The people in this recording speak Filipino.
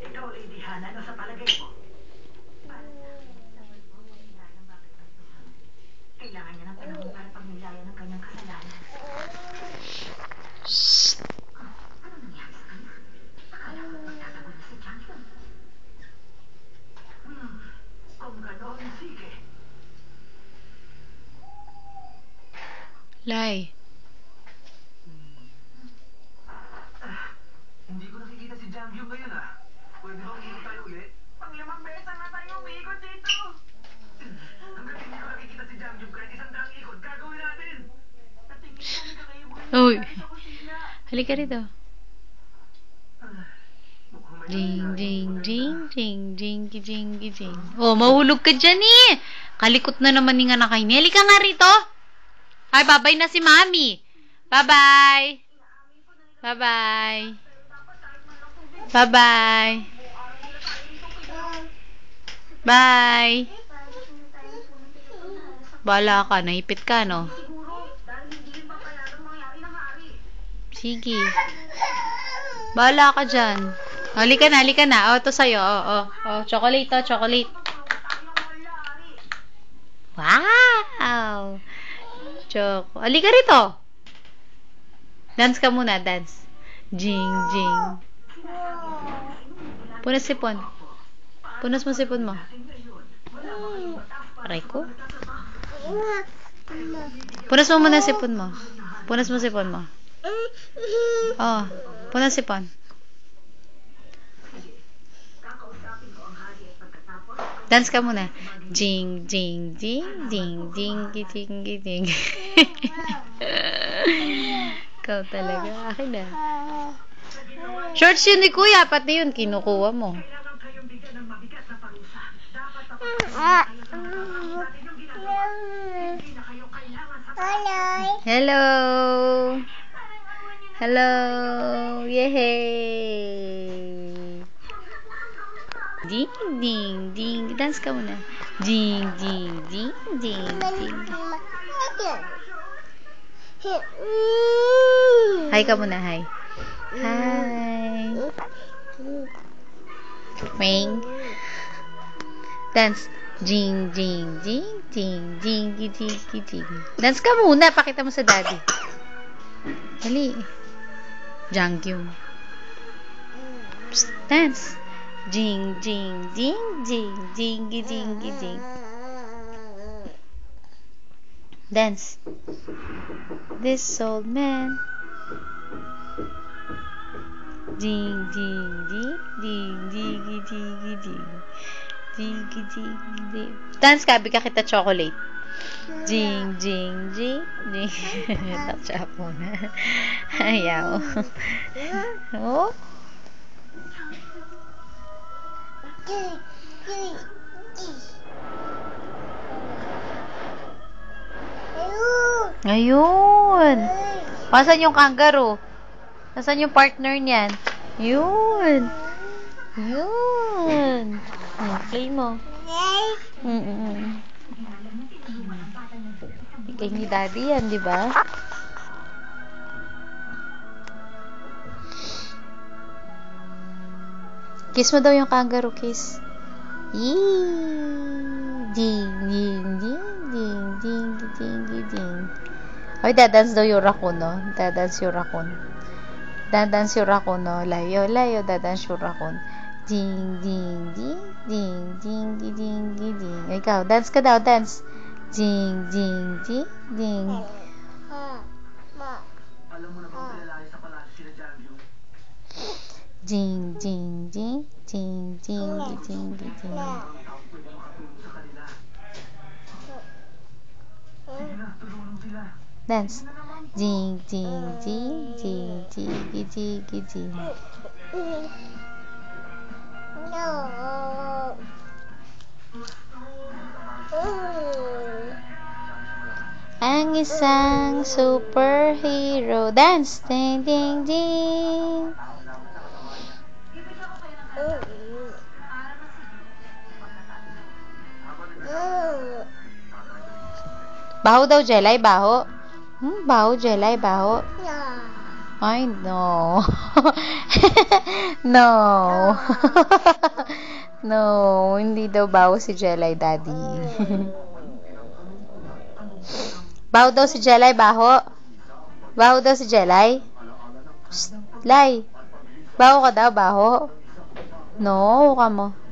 Ikaw, Lady Hannah, ano sa palagay mo? Kailangan niya ng panahon para pagnilayan ng kanyang kasalanan. Shh. Ano nangyari sa kanya? Akala ko magtatago na si Johnson. Kung ganon, sige. Lai. Hindi ko nakikita si Jangyum ngayon Pwede bang umiikot tayo ulit? Pang-limang beses na tayo umiikot dito! Hanggang hindi ko nakikita si Jangyum kahit isang daang ikot, gagawin natin! Natingin ko may kakaibuhin Uy. sa kusina. Halika rito. Mukhang may Ding, nangyari. ding, ding, ding, ding, ding, ding. Oh, mahulog ka dyan eh. Kalikot na naman ni nga na kayo. Halika nga rito. Ay, babay na si Mami. Bye-bye. Bye-bye. Bye-bye. Bye. Bala ka, naipit ka, no? Sige. Bala ka dyan. Halika na. Oh, ito sa'yo. Oh, chocolate to, chocolate. Wow! Halika rito. Dance ka muna, dance. Jing, jing. Punas sipon. Punas mo sipon mo. Aray ko. Punas mo muna sipon mo. Punas mo sipon mo. Oh, punas sipon. Dance ka muna. Jing, jing, jing, ding, ding, ding, ding. Ikaw talaga. Akin na. Shorts yun ni Kuya. Pati yun, kinukuha mo. Kailangan kayong bigyan ng mabigat na parusa. Dapat papatayin kayo sa mga natin yung ginagawa. Hindi na kayo kailangan sa Hello. Hello. Yay. Ding, ding, ding. Dance ka muna. Ding, ding, ding, ding, ding. Hi ka muna, hi. Hi. Ring. Dance. Jing, jing, jing, jing, jing, jing, jing. Dance ka muna. Pakita mo sa daddy. Dali. Jangyum. Dance. Jing, jing, jing, jing, jing, jing, jing. Dance. This old man. Ding, ding, ding, ding, ding, ding, ding. Ding, ding, ding. Dance ka, bigyan kita chocolate. Jing, jing, jing, jing. Tapos mo na. Ayaw. Oh. Ayun. Nasaan yung kangaroo? Nasaan yung partner niyan? Yun. Yun. Play mo. Ikay ni daddy yan, di ba? Kiss mo daw yung kangaroo, kiss. Yee! Ding, ding, ding, ding, ding, ding, ding, ding. Ay, dadance daw yung raccoon, no? Dadance yung raccoon. Dadance yung raccoon, no? Layo, layo, dadance yung raccoon. Ding, ding, ding, ding, ding, ding, ding, ding, ding. Ikaw, dance ka daw, dance. Ding, ding, ding, ding. Alam mo na bang pinalaya sa palasyo sila Jangyum? Ding, ding, ding, ding, ding, ding, ding, ding. Ang tao pwede makatulong sa kanila. Sige na, tulungan sila. Dance. Ding, ding, ding, ding, ding, ding, ding, ding. Ang isang superhero. Dance. Ding, ding, ding. Baho daw, Jelay. Baho. Baho, Jelay. Baho. Ay, no. No. No, hindi daw baho si Jelay, Daddy. Baho daw si Jelay, baho. Baho daw si Jelay. Psst, Lay. Baho ka daw, baho. No, ka mo.